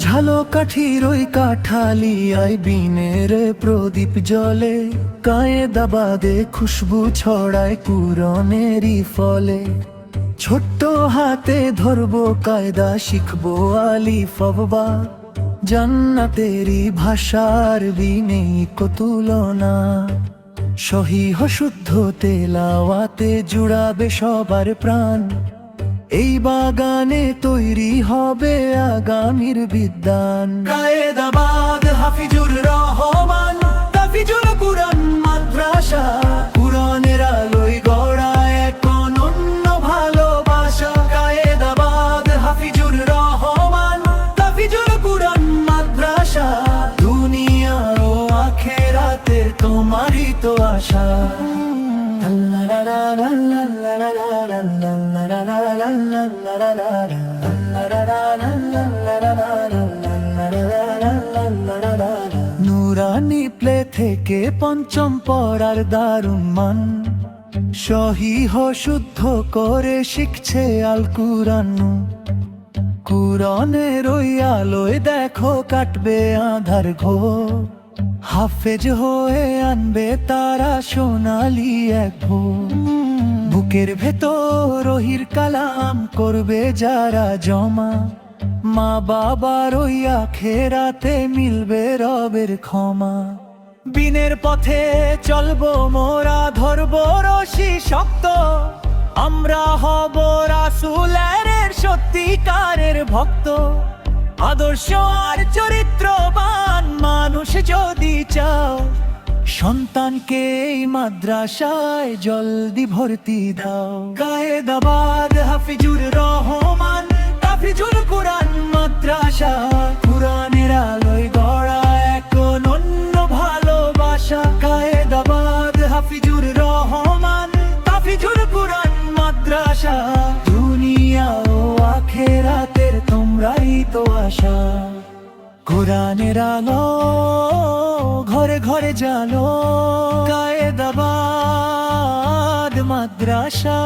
ঝালকাঠির ওই কাঠালিয়ায় বিনের প্রদীপ জ্বলে, কায়েদাবাদে খুশবু ছড়ায় কুরআনেরই ফলে। ছোট্ট হাতে ধরবো কায়দা, শিখবো আলিফ বা, জান্নাতেরই ভাষার বিনেই কো তুলনা। সহিহ শুদ্ধ তেলাওয়াতে জুড়াবে সবার প্রাণ, এই বাগানে তৈরি হবে আগামীর বিদ্যান। কায়েদাবাদ হাফিজুর রহমান, তাফিজুল কুরআন মাদ্রাসা, কুরআনের আলোয় গড়া এক অনন্য ভালোবাসা। কায়েদাবাদ হাফিজুর রহমান, তাফিজুল কুরআন মাদ্রাসা, দুনিয়া ও আখিরাতে তোমারই তো আশা। নুরানি প্লে থেকে পঞ্চম পড়ার দারুণ মান, সহিহ শুদ্ধ করে শিখছে আল কুরআন। কুরআনের ওই আলোয় দেখো কাটবে আঁধার ঘোর, হাফেজ হয়ে আনবে তারা সোনালি এক ভোর। বুকের ভেতর ওহির কালাম করবে যারা জমা, মা বাবার ওই আখেরাতে মিলবে রবের ক্ষমা। বিনের পথে চলবো মোরা, ধরবো রশি শক্ত, আমরা হব রাসূলের সত্যিকারের ভক্ত। আদর্শ আর চরিত্রবান মানুষ যদি চাও, সন্তানকে এই মাদ্রাসায় জলদি ভর্তি দাও। কায়েদাবাদ হাফিজুর রহমান, তাফিজুল কুরআন মাদ্রাসা, কুরআনের আলোয় গড়া এক অনন্য ভালোবাসা। কায়েদাবাদ হাফিজুর রহমান, তাফিজুল কুরআন মাদ্রাসা, দুনিয়া ও আখিরাতের তোমরাই তো আশা। কুরআনের আলো ঘরে ঘরে জালো, কায়েদাবাদ মাদ্রাসা।